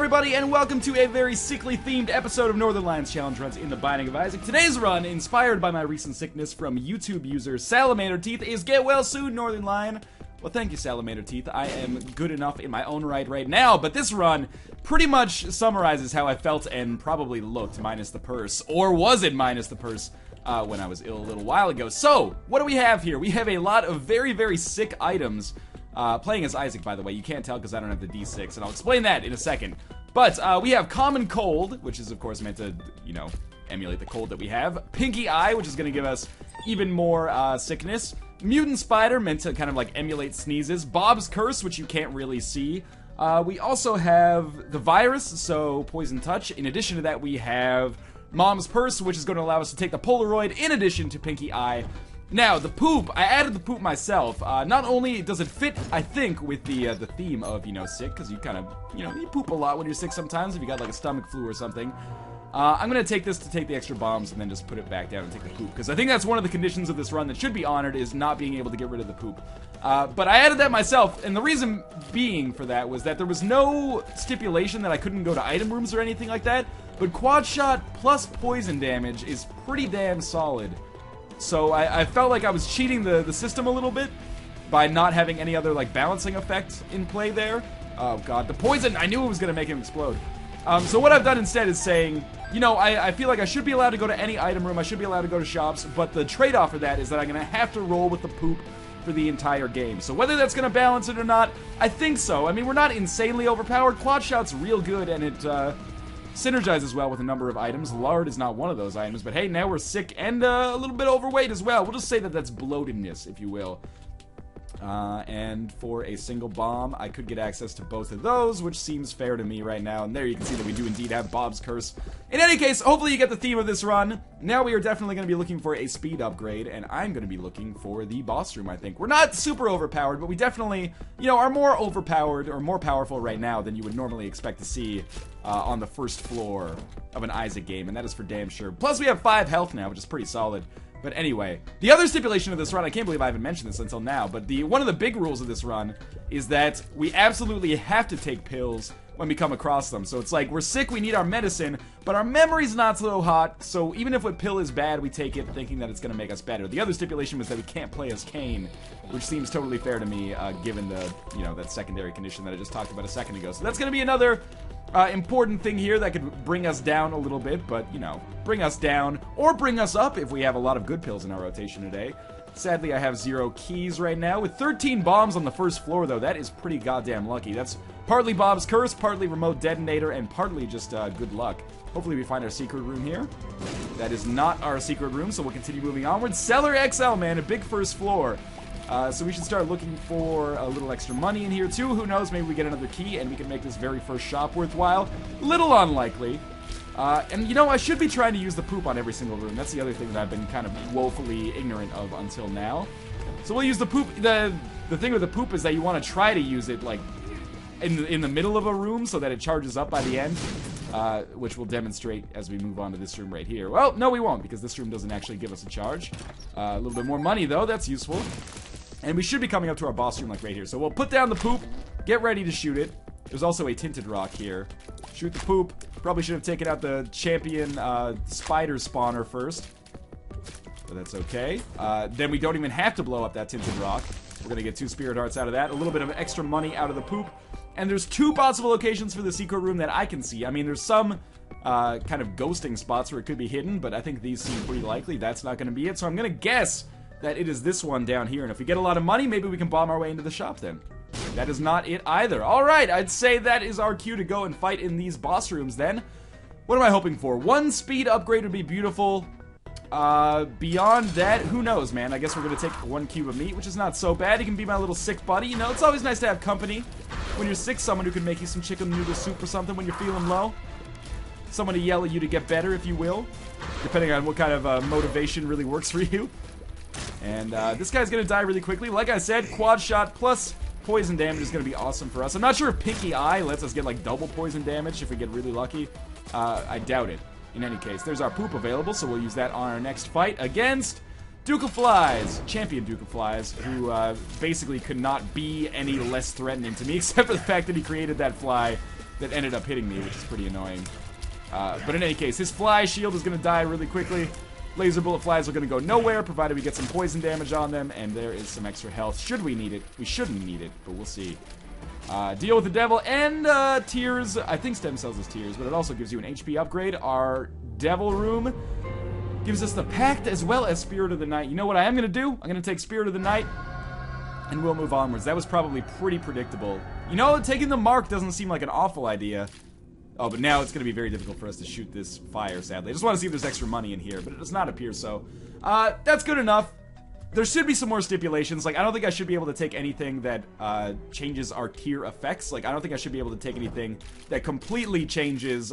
everybody, and welcome to a very sickly themed episode of Northernlion's Challenge Runs in the Binding of Isaac. Today's run, inspired by my recent sickness from YouTube user Salamander Teeth, is Get Well Soon, Northernlion. Well, thank you, Salamander Teeth. I am good enough in my own right now, but this run pretty much summarizes how I felt and probably looked, minus the purse. Or was it minus the purse when I was ill a little while ago? So, what do we have here? We have a lot of very sick items. Playing as Isaac, by the way, you can't tell because I don't have the D6, and I'll explain that in a second. But we have Common Cold, which is, of course, meant to, you know, emulate the cold that we have. Pinky Eye, which is going to give us even more sickness. Mutant Spider, meant to kind of like emulate sneezes. Bob's Curse, which you can't really see. We also have the Virus, so Poison Touch. In addition to that, we have Mom's Purse, which is going to allow us to take the Polaroid in addition to Pinky Eye. Now, the poop, I added the poop myself. Not only does it fit, I think, with the theme of, you know, sick, because you kind of, you know, you poop a lot when you're sick sometimes, if you got, like, a stomach flu or something. I'm going to take this to take the extra bombs and then just put it back down and take the poop, because I think that's one of the conditions of this run that should be honored, is not being able to get rid of the poop. But I added that myself, and the reason being for that was that there was no stipulation that I couldn't go to item rooms or anything like that, but quad shot plus poison damage is pretty damn solid. So I felt like I was cheating the system a little bit by not having any other, like, balancing effect in play there. Oh god, the poison, I knew it was going to make him explode. So what I've done instead is saying, you know, I feel like I should be allowed to go to any item room, I should be allowed to go to shops, but the trade-off for that is that I'm going to have to roll with the poop for the entire game. So whether that's going to balance it or not, I think so. I mean, we're not insanely overpowered. Quad shot's real good, and it synergizes well with a number of items. Lard is not one of those items, but hey, now we're sick and a little bit overweight as well. We'll just say that that's bloatedness, if you will. And for a single bomb, I could get access to both of those, which seems fair to me right now. And there you can see that we do indeed have Bob's Curse. In any case, hopefully you get the theme of this run. Now we are definitely going to be looking for a speed upgrade, and I'm going to be looking for the boss room, I think. We're not super overpowered, but we definitely, you know, are more overpowered or more powerful right now than you would normally expect to see on the first floor of an Isaac game, and that is for damn sure. Plus, we have 5 health now, which is pretty solid. But anyway, the other stipulation of this run, I can't believe I haven't mentioned this until now, but one of the big rules of this run is that we absolutely have to take pills when we come across them. So it's like, we're sick, we need our medicine, but our memory's not so hot, so even if a pill is bad, we take it thinking that it's going to make us better. The other stipulation was that we can't play as Cain, which seems totally fair to me, given the, you know, that secondary condition that I just talked about a second ago. So that's going to be another important thing here that could bring us down a little bit, but, you know, bring us down, or bring us up if we have a lot of good pills in our rotation today. Sadly, I have 0 keys right now. With 13 bombs on the first floor, though, that is pretty goddamn lucky. That's partly Bob's Curse, partly Remote Detonator, and partly just good luck. Hopefully we find our secret room here. That is not our secret room, so we'll continue moving onward. Cellar XL, man, a big first floor. So we should start looking for a little extra money in here, too. Who knows, maybe we get another key and we can make this very first shop worthwhile. Little unlikely. And, you know, I should be trying to use the poop on every single room. That's the other thing that I've been kind of woefully ignorant of until now. So we'll use the poop. The thing with the poop is that you want to try to use it, like, in the middle of a room so that it charges up by the end, which we'll demonstrate as we move on to this room right here. Well, no, we won't, because this room doesn't actually give us a charge. A little bit more money, though. That's useful. And we should be coming up to our boss room, like, right here. So we'll put down the poop, get ready to shoot it. There's also a tinted rock here. Shoot the poop. Probably should have taken out the champion spider spawner first. But that's okay. Then we don't even have to blow up that tinted rock. We're going to get 2 spirit hearts out of that. A little bit of extra money out of the poop. And there's 2 possible locations for the secret room that I can see. I mean, there's some kind of ghosting spots where it could be hidden, but I think these seem pretty likely. That's not going to be it. So I'm going to guess that it is this one down here. And if we get a lot of money, maybe we can bomb our way into the shop then. That is not it either. Alright, I'd say that is our cue to go and fight in these boss rooms then. What am I hoping for? 1 speed upgrade would be beautiful. Beyond that, who knows, man? I guess we're going to take 1 cube of meat, which is not so bad. He can be my little sick buddy. You know, it's always nice to have company. When you're sick, someone who can make you some chicken noodle soup or something when you're feeling low. Someone to yell at you to get better, if you will. Depending on what kind of motivation really works for you. And this guy's going to die really quickly. Like I said, quad shot plus poison damage is going to be awesome for us. I'm not sure if Pinky Eye lets us get, like, double poison damage if we get really lucky. I doubt it. In any case, there's our poop available, so we'll use that on our next fight against Duke of Flies, champion Duke of Flies, who basically could not be any less threatening to me, except for the fact that he created that fly that ended up hitting me, which is pretty annoying. But in any case, his fly shield is going to die really quickly. Laser bullet flies are going to go nowhere, provided we get some poison damage on them, and there is some extra health. Should we need it? We shouldn't need it, but we'll see. Deal with the devil, and tears. I think stem cells is tears, but it also gives you an HP upgrade. Our devil room gives us the pact as well as Spirit of the Night. You know what I am going to do? I'm going to take Spirit of the Night, and we'll move onwards. That was probably pretty predictable. You know, taking the mark doesn't seem like an awful idea. Oh, but now it's going to be very difficult for us to shoot this fire, sadly. I just want to see if there's extra money in here, but it does not appear so. That's good enough. There should be some more stipulations. Like, I don't think I should be able to take anything that changes our tier effects. Like, I don't think I should be able to take anything that completely changes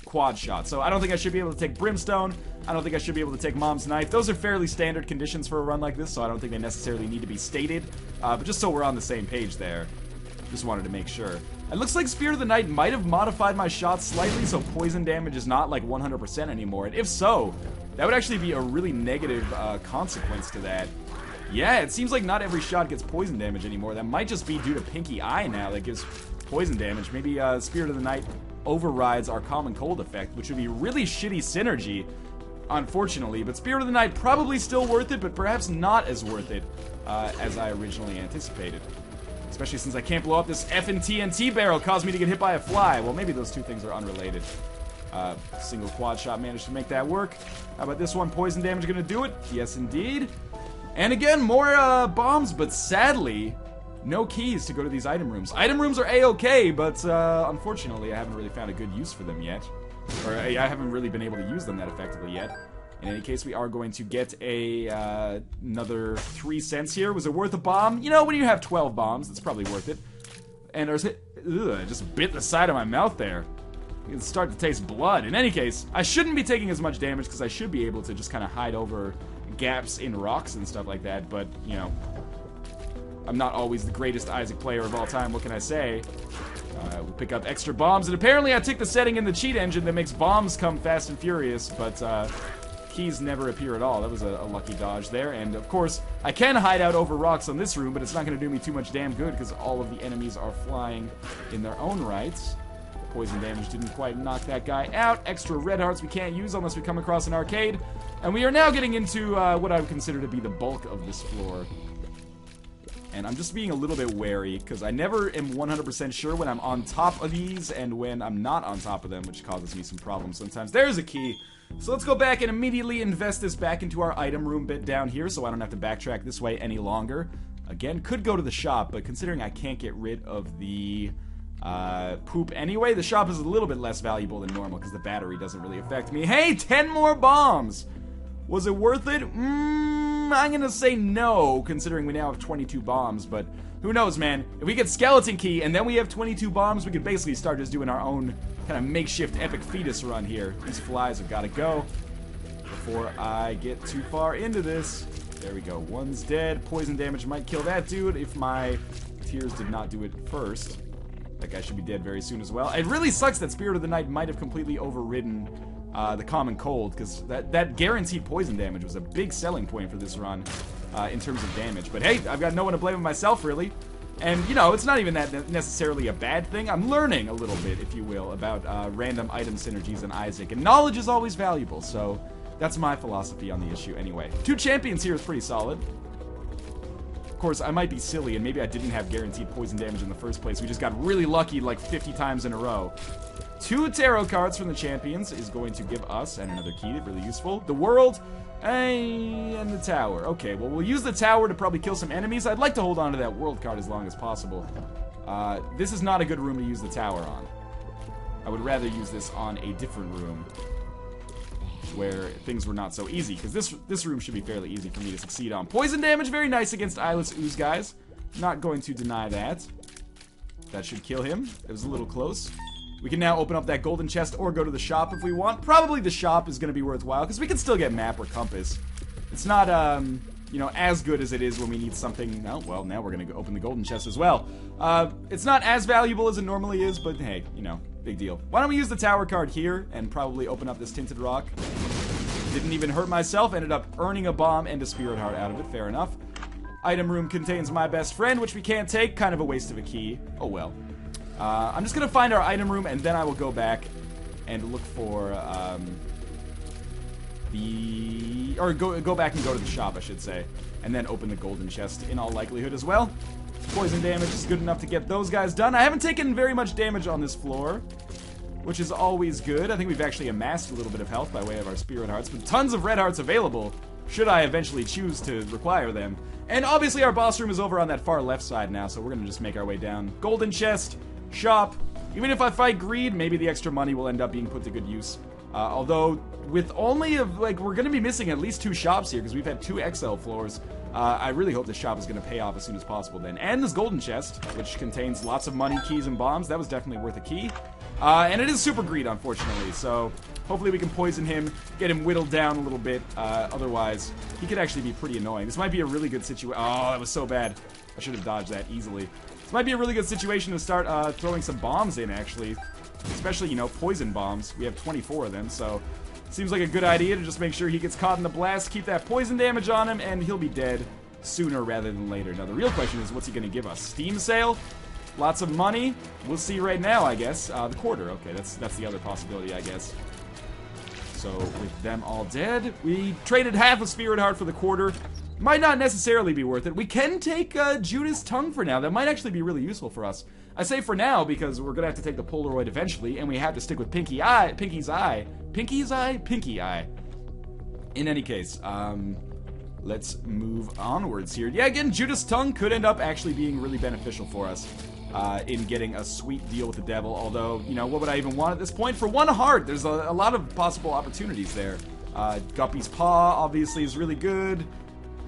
quad shot. So I don't think I should be able to take Brimstone. I don't think I should be able to take Mom's Knife. Those are fairly standard conditions for a run like this, so I don't think they necessarily need to be stated. But just so we're on the same page there, just wanted to make sure. It looks like Spirit of the Night might have modified my shots slightly, so poison damage is not like 100% anymore. And if so, that would actually be a really negative consequence to that. Yeah, it seems like not every shot gets poison damage anymore. That might just be due to Pinky Eye now that gives poison damage. Maybe Spirit of the Night overrides our Common Cold effect, which would be really shitty synergy, unfortunately. But Spirit of the Night probably still worth it, but perhaps not as worth it as I originally anticipated. Especially since I can't blow up this effing TNT barrel, caused me to get hit by a fly. Well, maybe those two things are unrelated. Single quad shot managed to make that work. How about this one? Poison damage gonna do it? Yes, indeed. And again, more bombs, but sadly, no keys to go to these item rooms. Item rooms are a-okay, but unfortunately, I haven't really found a good use for them yet. Or I haven't really been able to use them that effectively yet. In any case, we are going to get another 3 cents here. Was it worth a bomb? You know, when you have 12 bombs, it's probably worth it. And there's... Ugh, I just bit the side of my mouth there. You can start to taste blood. In any case, I shouldn't be taking as much damage because I should be able to just kind of hide over gaps in rocks and stuff like that. But, you know, I'm not always the greatest Isaac player of all time. What can I say? We'll pick up extra bombs. And apparently I took the setting in the cheat engine that makes bombs come fast and furious. But, keys never appear at all. That was a lucky dodge there. And of course, I can hide out over rocks on this room, but it's not going to do me too much damn good because all of the enemies are flying in their own rights. Poison damage didn't quite knock that guy out. Extra red hearts we can't use unless we come across an arcade. And we are now getting into what I would consider to be the bulk of this floor. And I'm just being a little bit wary because I never am 100% sure when I'm on top of these and when I'm not on top of them, which causes me some problems sometimes. There's a key. So let's go back and immediately invest this back into our item room bit down here so I don't have to backtrack this way any longer. Again, could go to the shop, but considering I can't get rid of the poop anyway, the shop is a little bit less valuable than normal because the battery doesn't really affect me. Hey, 10 more bombs! Was it worth it? I'm gonna say no, considering we now have 22 bombs, but who knows, man. If we get Skeleton Key and then we have 22 bombs, we could basically start just doing our own kind of makeshift epic fetus run here. These flies have got to go before I get too far into this. There we go. One's dead. Poison damage might kill that dude if my tears did not do it first. That guy should be dead very soon as well. It really sucks that Spirit of the Night might have completely overridden the Common Cold, because that guaranteed poison damage was a big selling point for this run in terms of damage. But hey, I've got no one to blame but myself, really. And, you know, it's not even that necessarily a bad thing. I'm learning a little bit, if you will, about random item synergies in Isaac. And knowledge is always valuable, so that's my philosophy on the issue anyway. 2 champions here is pretty solid. Of course, I might be silly, and maybe I didn't have guaranteed poison damage in the first place. We just got really lucky like 50 times in a row. 2 tarot cards from the champions is going to give us, and another key, really useful, the world, and the tower. Okay, well, we'll use the tower to probably kill some enemies. I'd like to hold on to that world card as long as possible. This is not a good room to use the tower on. I would rather use this on a different room where things were not so easy, because this room should be fairly easy for me to succeed on. Poison damage, very nice against Eyeless Ooze guys. Not going to deny that. That should kill him. It was a little close. We can now open up that golden chest or go to the shop if we want. Probably the shop is going to be worthwhile, because we can still get map or compass. It's not, you know, as good as it is when we need something. Oh, well, now we're going to open the golden chest as well. It's not as valuable as it normally is, but hey, you know, big deal. Why don't we use the tower card here and probably open up this tinted rock? Didn't even hurt myself. Ended up earning a bomb and a spirit heart out of it. Fair enough. Item room contains my best friend, which we can't take. Kind of a waste of a key. Oh, well. I'm just going to find our item room, and then I will go back and look for go back and go to the shop, I should say, and then open the golden chest in all likelihood as well. Poison damage is good enough to get those guys done. I haven't taken very much damage on this floor, which is always good. I think we've actually amassed a little bit of health by way of our spirit hearts, but tons of red hearts available should I eventually choose to require them. And obviously our boss room is over on that far left side now, so we're gonna just make our way down. Golden chest, shop. Even if I fight greed, maybe the extra money will end up being put to good use. Although, with only we're gonna be missing at least 2 shops here, because we've had 2 XL floors. I really hope this shop is gonna pay off as soon as possible then. And this golden chest, which contains lots of money, keys, and bombs. That was definitely worth a key. And it is super greed, unfortunately, so hopefully we can poison him, get him whittled down a little bit. Otherwise, he could actually be pretty annoying. This might be a really good situation. Oh, that was so bad. I should have dodged that easily. This might be a really good situation to start throwing some bombs in, actually. Especially, you know, poison bombs. We have 24 of them, so seems like a good idea to just make sure he gets caught in the blast, keep that poison damage on him, and he'll be dead sooner rather than later. Now, the real question is, what's he going to give us? Steam sale? Lots of money? We'll see right now, I guess. The quarter. Okay, that's the other possibility, I guess. So, with them all dead, we traded half a spirit heart for the quarter. Might not necessarily be worth it. We can take Judas' tongue for now. That might actually be really useful for us. I say for now because we're going to have to take the Polaroid eventually, and we have to stick with Pinky's eye. In any case, let's move onwards here. Yeah, again, Judas' tongue could end up actually being really beneficial for us in getting a sweet deal with the devil. Although, you know, what would I even want at this point? For 1 heart, there's a lot of possible opportunities there. Guppy's Paw, obviously, is really good.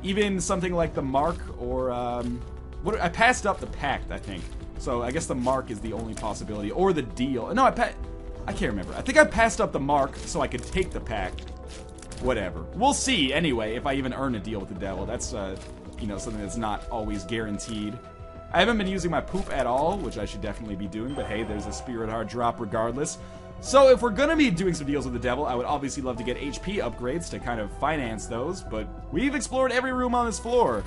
Even something like the Mark or, I passed up the Pact, I think. So I guess the Mark is the only possibility. Or the Deal. No, I can't remember. I think I passed up the Mark so I could take the Pact. Whatever. We'll see, anyway, if I even earn a deal with the devil. That's, you know, something that's not always guaranteed. I haven't been using my poop at all, which I should definitely be doing, but hey, there's a spirit heart drop regardless. So if we're gonna be doing some deals with the devil, I would obviously love to get HP upgrades to kind of finance those, but we've explored every room on this floor.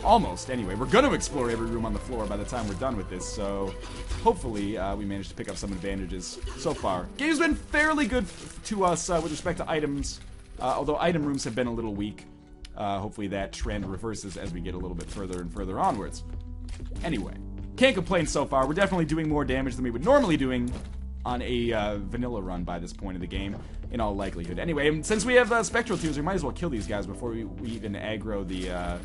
Almost, anyway. We're gonna explore every room on the floor by the time we're done with this, so hopefully we managed to pick up some advantages so far. Game's been fairly good to us with respect to items, although item rooms have been a little weak. Hopefully that trend reverses as we get a little bit further and further onwards. Anyway, can't complain so far. We're definitely doing more damage than we would normally doing on a vanilla run by this point of the game, in all likelihood. Anyway, since we have spectral tubes, we might as well kill these guys before we even aggro the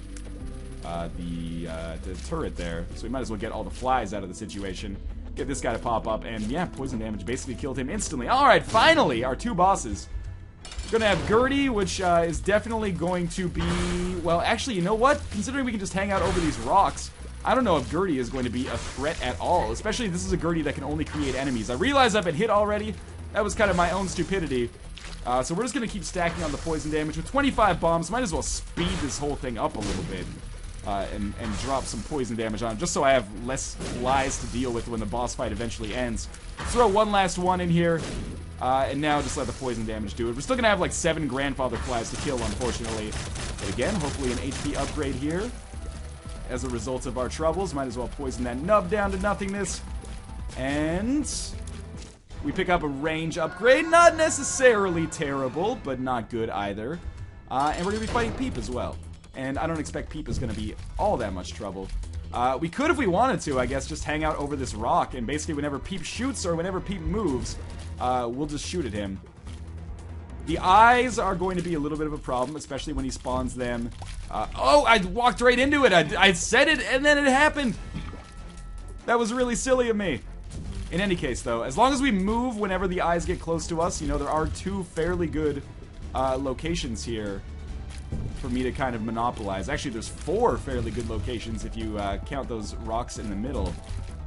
turret there. So we might as well get all the flies out of the situation. Get this guy to pop up, and yeah, poison damage basically killed him instantly. Alright, finally, our 2 bosses. Gonna have Gertie, which is definitely going to be... Well, actually, you know what? Considering we can just hang out over these rocks, I don't know if Gertie is going to be a threat at all. Especially if this is a Gertie that can only create enemies. I realize I've been hit already. That was kind of my own stupidity. So we're just going to keep stacking on the poison damage. With 25 bombs, might as well speed this whole thing up a little bit. And drop some poison damage on it, just so I have less flies to deal with when the boss fight eventually ends. Throw one last one in here. And now just let the poison damage do it. We're still going to have like 7 grandfather flies to kill, unfortunately. But again, hopefully an HP upgrade here. As a result of our troubles, might as well poison that nub down to nothingness. And we pick up a range upgrade. Not necessarily terrible, but not good either. And we're going to be fighting Peep as well. And I don't expect Peep is going to be all that much trouble. We could, if we wanted to, I guess, just hang out over this rock. And basically whenever Peep shoots or whenever Peep moves, we'll just shoot at him. The eyes are going to be a little bit of a problem, especially when he spawns them. Oh, I walked right into it. I said it, and then it happened. That was really silly of me. In any case, though, as long as we move whenever the eyes get close to us, you know, there are 2 fairly good locations here for me to kind of monopolize. Actually, there's 4 fairly good locations if you count those rocks in the middle.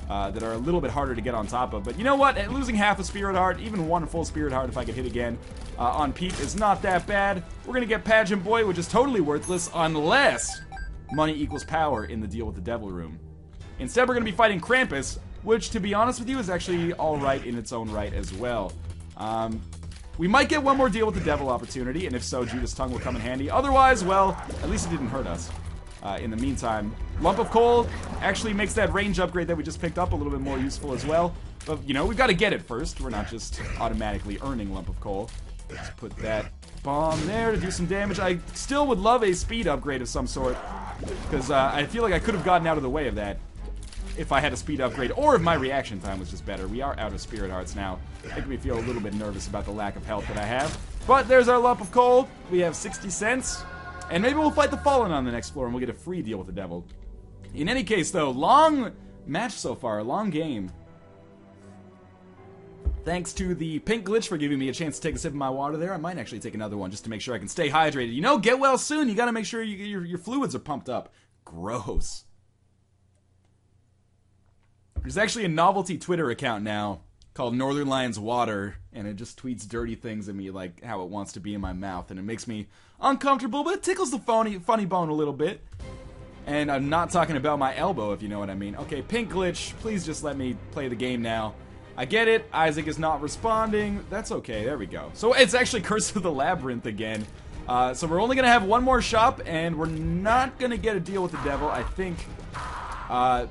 That are a little bit harder to get on top of. But you know what? Losing half a Spirit Heart, even 1 full Spirit Heart if I could hit again on Peep is not that bad. We're going to get Pageant Boy, which is totally worthless unless money equals power in the Deal with the Devil room. Instead, we're going to be fighting Krampus, which, to be honest with you, is actually alright in its own right as well. We might get 1 more Deal with the Devil opportunity, and if so, Judas' tongue will come in handy. Otherwise, well, at least it didn't hurt us. In the meantime, Lump of Coal actually makes that range upgrade that we just picked up a little bit more useful as well. But, you know, we've got to get it first. We're not just automatically earning Lump of Coal. Let's put that bomb there to do some damage. I still would love a speed upgrade of some sort, because I feel like I could have gotten out of the way of that if I had a speed upgrade, or if my reaction time was just better. We are out of Spirit Hearts now. Making me feel a little bit nervous about the lack of health that I have. But there's our Lump of Coal. We have 60 cents. And maybe we'll fight the Fallen on the next floor and we'll get a free deal with the devil. In any case, though, long match so far. Long game. Thanks to the pink glitch for giving me a chance to take a sip of my water there. I might actually take another one just to make sure I can stay hydrated. You know, get well soon. You gotta make sure your fluids are pumped up. Gross. There's actually a novelty Twitter account now called Northernlion's Water, and it just tweets dirty things at me like how it wants to be in my mouth, and it makes me uncomfortable, but it tickles the funny bone a little bit. And I'm not talking about my elbow, if you know what I mean. Okay, pink glitch, please just let me play the game now. I get it, Isaac is not responding. That's okay, there we go. So it's actually Curse of the Labyrinth again. So we're only gonna have one more shop, and we're not gonna get a deal with the devil, I think,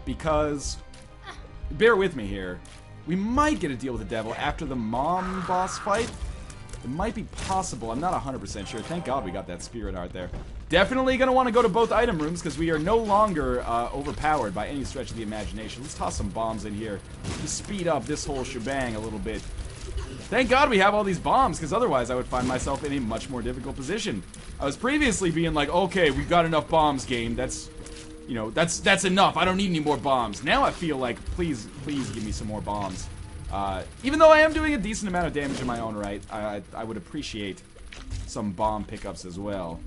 because, bear with me here, we might get a deal with the devil after the mom boss fight. It might be possible, I'm not 100% sure. Thank God we got that Spirit Heart there. Definitely gonna want to go to both item rooms, because we are no longer overpowered by any stretch of the imagination. Let's toss some bombs in here to speed up this whole shebang a little bit. Thank God we have all these bombs, because otherwise I would find myself in a much more difficult position. I was previously being like, okay, we've got enough bombs, game. That's, you know, that's enough. I don't need any more bombs. Now I feel like, please give me some more bombs. Even though I am doing a decent amount of damage in my own right, I would appreciate some bomb pickups as well,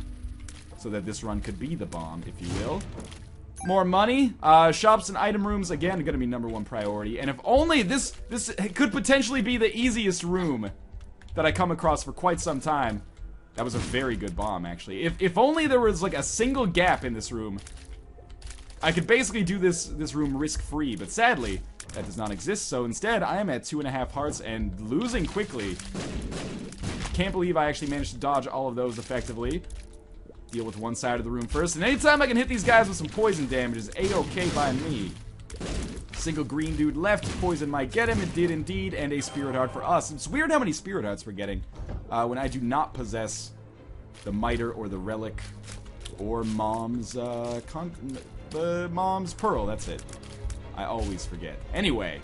so that this run could be the bomb, if you will. More money. Shops and item rooms, again, going to be #1 priority. And if only this could potentially be the easiest room that I come across for quite some time. That was a very good bomb, actually. If only there was like a single gap in this room, I could basically do this room risk-free. But sadly, that does not exist. So instead, I am at 2.5 hearts and losing quickly. Can't believe I actually managed to dodge all of those effectively. Deal with one side of the room first, and anytime I can hit these guys with some poison damage is A-okay by me. Single green dude left, poison might get him, it did indeed, and a Spirit Heart for us. It's weird how many Spirit Hearts we're getting when I do not possess the Miter or the Relic or Mom's, Mom's Pearl, that's it. I always forget. Anyway,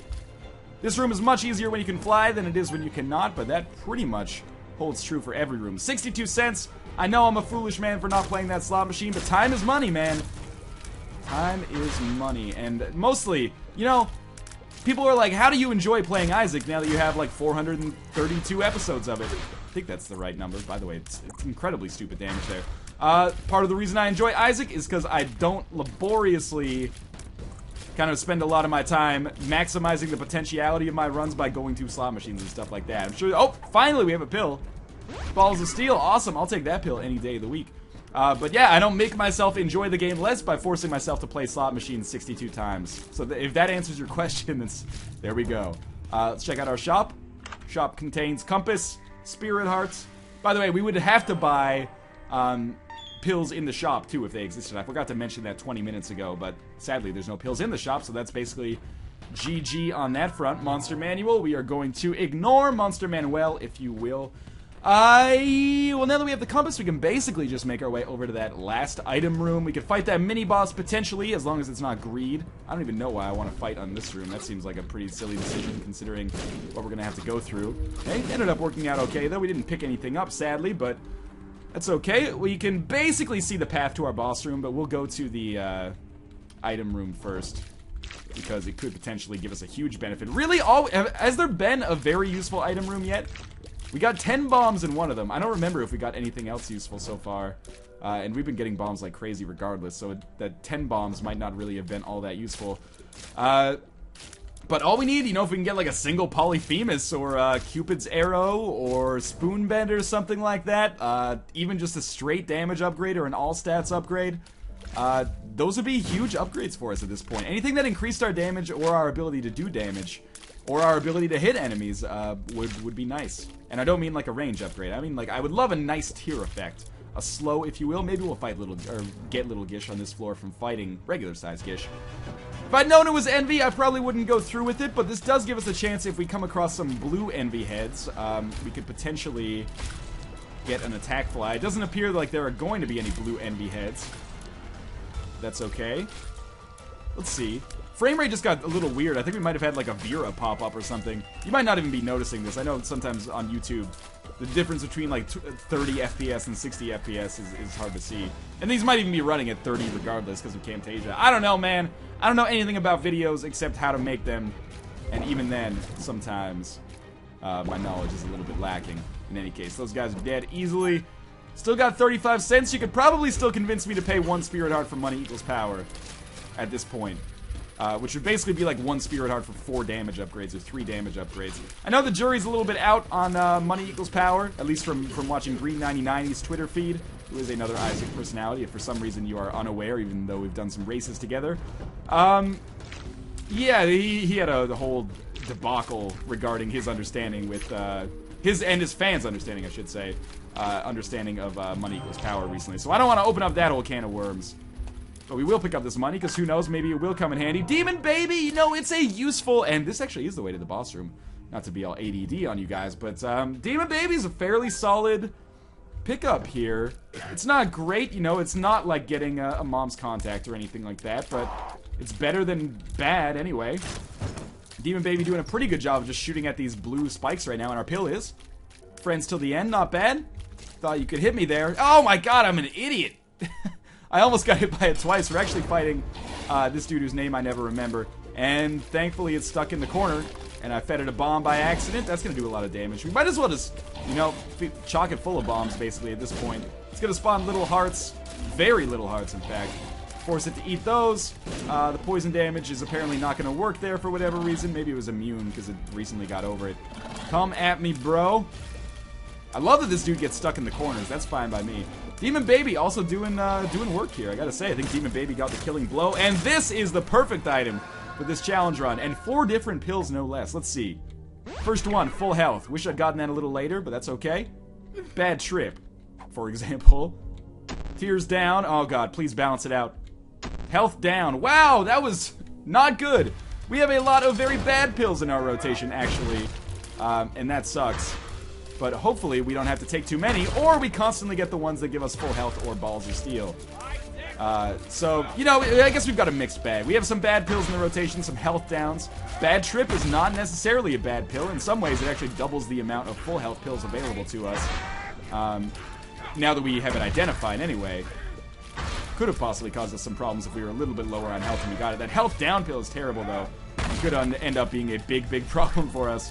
this room is much easier when you can fly than it is when you cannot, but that pretty much holds true for every room. 62 cents. I know I'm a foolish man for not playing that slot machine, but time is money, man. Time is money. And mostly, you know, people are like, how do you enjoy playing Isaac now that you have like 432 episodes of it? I think that's the right number. By the way, it's incredibly stupid damage there. Part of the reason I enjoy Isaac is because I don't laboriously kind of spend a lot of my time maximizing the potentiality of my runs by going to slot machines and stuff like that. I'm sure. Oh, finally we have a pill. Balls of Steel, awesome. I'll take that pill any day of the week. But yeah, I don't make myself enjoy the game less by forcing myself to play slot machines 62 times. So if that answers your question, then there we go. Let's check out our shop. Shop contains compass, Spirit Hearts. By the way, we would have to buy pills in the shop too if they existed. I forgot to mention that 20 minutes ago, but sadly there's no pills in the shop, so that's basically GG on that front. Monster Manual, we are going to ignore Monster Manuel, if you will. Well, now that we have the compass, we can basically just make our way over to that last item room. We could fight that mini-boss potentially, as long as it's not greed. I don't even know why I want to fight on this room. That seems like a pretty silly decision, considering what we're going to have to go through. Okay, ended up working out okay, though. We didn't pick anything up, sadly, but that's okay. We can basically see the path to our boss room, but we'll go to the item room first, because it could potentially give us a huge benefit. Really, has there been a very useful item room yet? We got 10 bombs in one of them. I don't remember if we got anything else useful so far. And we've been getting bombs like crazy regardless, so that 10 bombs might not really have been all that useful. But all we need, you know, if we can get like a single Polyphemus or Cupid's Arrow or Spoonbend or something like that, even just a straight damage upgrade or an all-stats upgrade, those would be huge upgrades for us at this point. Anything that increased our damage or our ability to do damage, or our ability to hit enemies, would be nice. And I don't mean like a range upgrade. I mean like I would love a nice tier effect. a slow, if you will. Maybe we'll fight little, or get little Gish on this floor from fighting regular-sized Gish. If I'd known it was Envy, I probably wouldn't go through with it, but this does give us a chance if we come across some blue Envy heads. We could potentially get an attack fly. It doesn't appear like there are going to be any blue Envy heads. That's okay. Let's see. Frame rate just got a little weird. I think we might have had like a Vera pop up or something. You might not even be noticing this. I know sometimes on YouTube, the difference between like 30 FPS and 60 FPS is hard to see. And these might even be running at 30 regardless because of Camtasia. I don't know, man. I don't know anything about videos except how to make them. And even then, sometimes my knowledge is a little bit lacking. In any case, those guys are dead easily. Still got 35 cents. You could probably still convince me to pay 1 Spirit Heart for money equals power at this point. Which would basically be like 1 Spirit Heart for 4 damage upgrades or 3 damage upgrades. I know the jury's a little bit out on money equals power, at least from watching Green9090's Twitter feed, who is another Isaac personality, if for some reason you are unaware, even though we've done some races together. Yeah, he had a whole debacle regarding his understanding with, his and his fans' understanding, I should say, understanding of money equals power recently. So I don't want to open up that whole can of worms. But we will pick up this money, because who knows, maybe it will come in handy. Demon Baby, you know, it's a useful, and this actually is the way to the boss room. Not to be all ADD on you guys, but Demon Baby is a fairly solid pickup here. It's not great, you know, it's not like getting a mom's contact or anything like that, but it's better than bad anyway. Demon Baby doing a pretty good job of just shooting at these blue spikes right now, and our pill is. Friends till the end, not bad. Thought you could hit me there. Oh my god, I'm an idiot! I almost got hit by it twice. We're actually fighting this dude whose name I never remember. And thankfully it's stuck in the corner. And I fed it a bomb by accident. That's going to do a lot of damage. We might as well just, you know, chock it full of bombs basically at this point. It's going to spawn little hearts. Very little hearts, in fact. Force it to eat those. The poison damage is apparently not going to work there for whatever reason. Maybe it was immune because it recently got over it. Come at me, bro. I love that this dude gets stuck in the corners. That's fine by me. Demon Baby also doing work here. I gotta say, I think Demon Baby got the killing blow. And this is the perfect item for this challenge run. And 4 different pills, no less. Let's see. First one, full health. Wish I'd gotten that a little later, but that's okay. Bad trip, for example. Tears down. Oh god, please balance it out. Health down. Wow, that was not good. We have a lot of very bad pills in our rotation, actually. And that sucks. But hopefully we don't have to take too many, or we constantly get the ones that give us full health or balls of steel. So, you know, I guess we've got a mixed bag. We have some bad pills in the rotation, some health downs. Bad trip is not necessarily a bad pill. In some ways, it actually doubles the amount of full health pills available to us. Now that we have it identified anyway. Could have possibly caused us some problems if we were a little bit lower on health and we got it. That health down pill is terrible, though. It could end up being a big, big problem for us.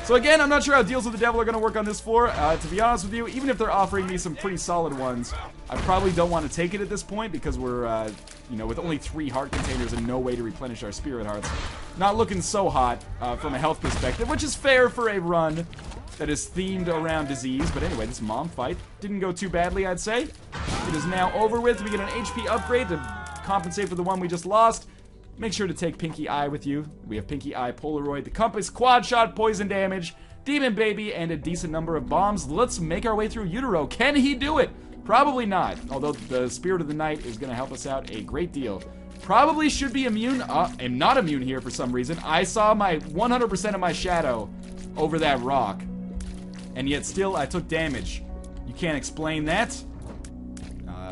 So again, I'm not sure how Deals with the Devil are going to work on this floor. To be honest with you, even if they're offering me some pretty solid ones, I probably don't want to take it at this point because we're, you know, with only 3 heart containers and no way to replenish our spirit hearts. Not looking so hot from a health perspective, which is fair for a run that is themed around disease. But anyway, this mom fight didn't go too badly, I'd say. It is now over with. We get an HP upgrade to compensate for the one we just lost. Make sure to take Pinky Eye with you. We have Pinky Eye, Polaroid, the Compass, Quad Shot, Poison Damage, Demon Baby, and a decent number of bombs. Let's make our way through Utero. Can he do it? Probably not. Although the Spirit of the Night is going to help us out a great deal. Probably should be immune. I'm not immune here for some reason. I saw my 100% of my shadow over that rock. And yet still I took damage. You can't explain that.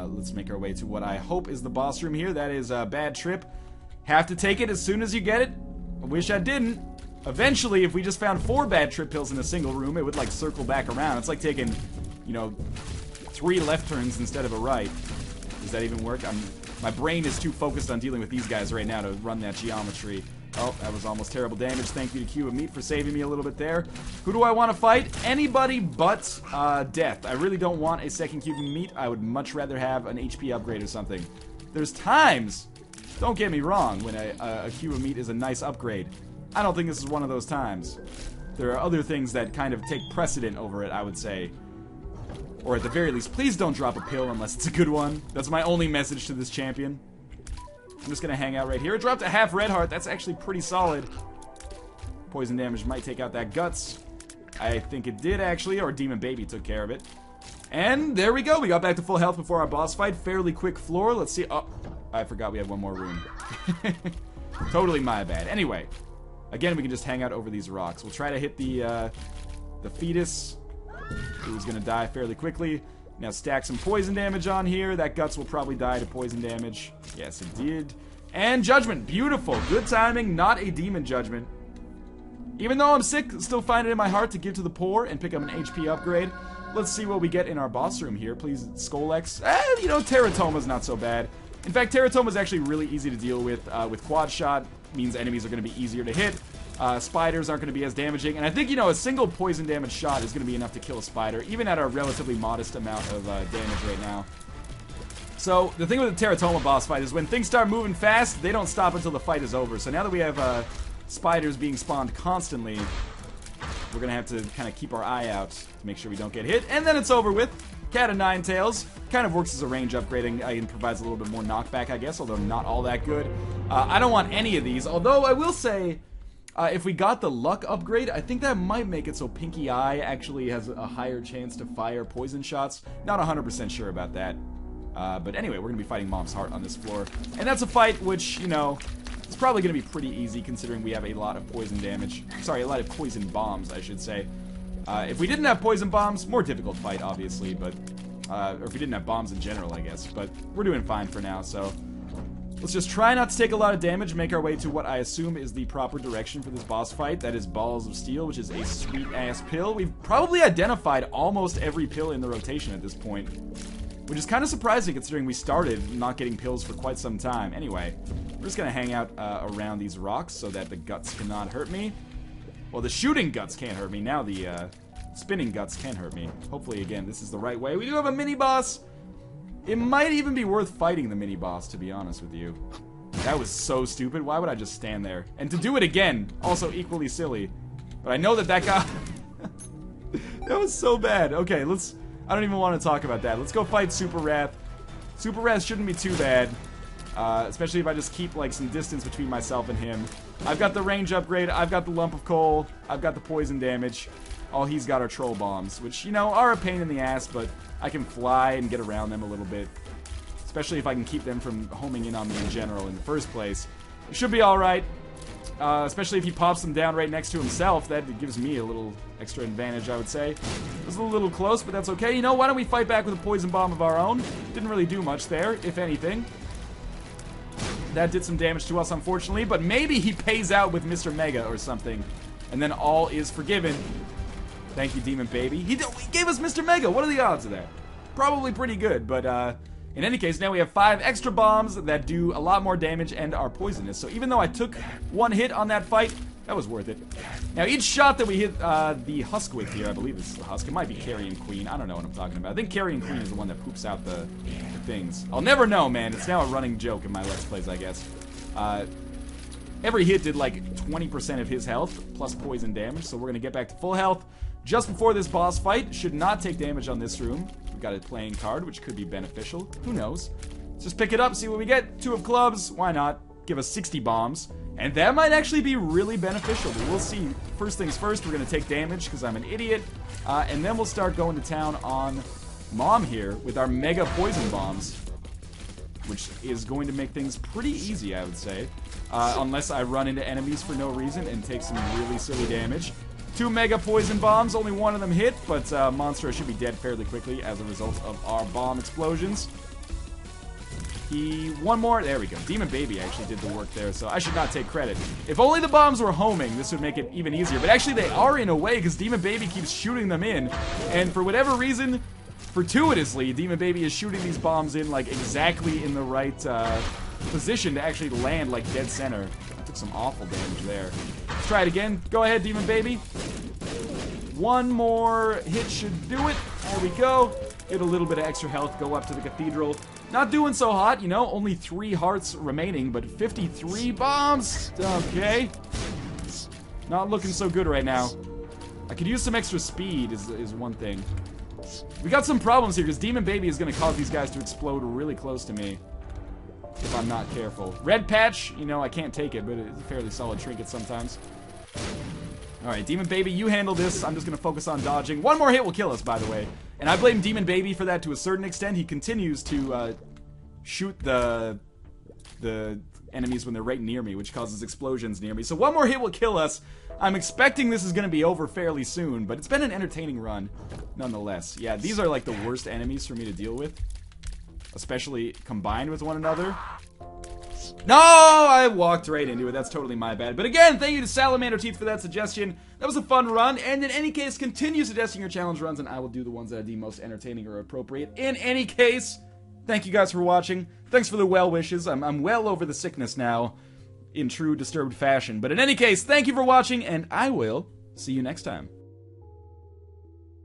Let's make our way to what I hope is the boss room here. That is a bad trip. Have to take it as soon as you get it. I wish I didn't. Eventually, if we just found 4 bad trip pills in a single room, it would like circle back around. It's like taking, you know, 3 left turns instead of a right. Does that even work? My brain is too focused on dealing with these guys right now to run that geometry. Oh, that was almost terrible damage. Thank you to Cube of Meat for saving me a little bit there. Who do I want to fight? Anybody but Death. I really don't want a second Cube of Meat. I would much rather have an HP upgrade or something. There's times, don't get me wrong, when a Cube of Meat is a nice upgrade. I don't think this is one of those times. There are other things that kind of take precedent over it, I would say. Or at the very least, please don't drop a pill unless it's a good one. That's my only message to this champion. I'm just gonna hang out right here. It dropped a half red heart. That's actually pretty solid. Poison damage might take out that guts. I think it did, actually, or Demon Baby took care of it. And there we go. We got back to full health before our boss fight. Fairly quick floor. Let's see. Oh, I forgot we had one more room. Totally my bad. Anyway, again, we can just hang out over these rocks. We'll try to hit the fetus, who's going to die fairly quickly. Now stack some poison damage on here. That guts will probably die to poison damage. Yes, it did. And judgment. Beautiful. Good timing. Not a demon judgment. Even though I'm sick, still find it in my heart to give to the poor and pick up an HP upgrade. Let's see what we get in our boss room here. Please, Skolex. You know, Teratoma's not so bad. In fact, Teratoma's actually really easy to deal with. With quad shot, means enemies are going to be easier to hit. Spiders aren't going to be as damaging. And I think, you know, a single poison damage shot is going to be enough to kill a spider, even at a relatively modest amount of damage right now. So, the thing with the Teratoma boss fight is when things start moving fast, they don't stop until the fight is over. So now that we have spiders being spawned constantly, we're going to have to kind of keep our eye out to make sure we don't get hit. And then it's over with. Cat of Nine Tails. Kind of works as a range upgrading and provides a little bit more knockback, I guess, although not all that good. I don't want any of these, although I will say, if we got the luck upgrade, I think that might make it so Pinky Eye actually has a higher chance to fire poison shots. Not 100% sure about that. But anyway, we're going to be fighting Mom's Heart on this floor. And that's a fight which, you know, it's probably going to be pretty easy considering we have a lot of poison damage. Sorry, a lot of poison bombs, I should say. If we didn't have poison bombs, more difficult fight, obviously, but... or if we didn't have bombs in general, I guess. But we're doing fine for now, so... Let's just try not to take a lot of damage, make our way to what I assume is the proper direction for this boss fight. That is Balls of Steel, which is a sweet-ass pill. We've probably identified almost every pill in the rotation at this point. Which is kind of surprising considering we started not getting pills for quite some time. Anyway, we're just going to hang out around these rocks so that the guts cannot hurt me. Well, the shooting guts can't hurt me. Now the spinning guts can hurt me. Hopefully, again, this is the right way. We do have a mini-boss. It might even be worth fighting the mini-boss, to be honest with you. That was so stupid. Why would I just stand there? And to do it again, also equally silly. But I know that that guy... that was so bad. Okay, let's... I don't even want to talk about that. Let's go fight Super Wrath. Super Wrath shouldn't be too bad. Especially if I just keep, like, some distance between myself and him. I've got the range upgrade. I've got the lump of coal. I've got the poison damage. All he's got are troll bombs, which, you know, are a pain in the ass, but I can fly and get around them a little bit. Especially if I can keep them from homing in on me in general in the first place. It should be alright. Especially if he pops them down right next to himself. That gives me a little extra advantage, I would say. It was a little close, but that's okay. You know, why don't we fight back with a poison bomb of our own? Didn't really do much there, if anything. That did some damage to us, unfortunately, but maybe he pays out with Mr. Mega or something. And then all is forgiven. Thank you, Demon Baby. He gave us Mr. Mega. What are the odds of that? Probably pretty good, but in any case, now we have 5 extra bombs that do a lot more damage and are poisonous. So even though I took one hit on that fight, that was worth it. Now, each shot that we hit the Husk with here, I believe this is the Husk. It might be Carrion Queen. I don't know what I'm talking about. I think Carrion Queen is the one that poops out the things. I'll never know, man. It's now a running joke in my Let's Plays, I guess. Every hit did like 20% of his health, plus poison damage, so we're going to get back to full health just before this boss fight. Should not take damage on this room. We've got a playing card, which could be beneficial. Who knows? Let's just pick it up, see what we get. 2 of clubs. Why not? Give us 60 bombs. And that might actually be really beneficial, but we'll see. First things first, we're going to take damage because I'm an idiot. And then we'll start going to town on Mom here with our mega poison bombs, which is going to make things pretty easy, I would say. Unless I run into enemies for no reason and take some really silly damage. 2 mega poison bombs, only one of them hit, but Monstro should be dead fairly quickly as a result of our bomb explosions. One more, there we go. Demon Baby actually did the work there, so I should not take credit. If only the bombs were homing, this would make it even easier. But actually they are in a way, because Demon Baby keeps shooting them in. And for whatever reason, fortuitously, Demon Baby is shooting these bombs in, like, exactly in the right position to actually land, like, dead center. I took some awful damage there. Let's try it again. Go ahead, Demon Baby. One more hit should do it. There we go. Get a little bit of extra health, go up to the Cathedral. Not doing so hot, you know, only 3 hearts remaining, but 53 bombs! Okay. Not looking so good right now. I could use some extra speed is one thing. We got some problems here, because Demon Baby is going to cause these guys to explode really close to me. If I'm not careful. Red Patch, you know, I can't take it, but it's a fairly solid trinket sometimes. Alright, Demon Baby, you handle this. I'm just gonna focus on dodging. One more hit will kill us, by the way. And I blame Demon Baby for that to a certain extent. He continues to shoot the enemies when they're right near me, which causes explosions near me. So one more hit will kill us. I'm expecting this is gonna be over fairly soon, but it's been an entertaining run, nonetheless. Yeah, these are like the worst enemies for me to deal with, especially combined with one another. No, I walked right into it. That's totally my bad. But again, thank you to Salamander Teeth for that suggestion. That was a fun run. And in any case, continue suggesting your challenge runs, and I will do the ones that I deem most entertaining or appropriate. In any case, thank you guys for watching. Thanks for the well wishes. I'm well over the sickness now, in true Disturbed fashion. But in any case, thank you for watching, and I will see you next time.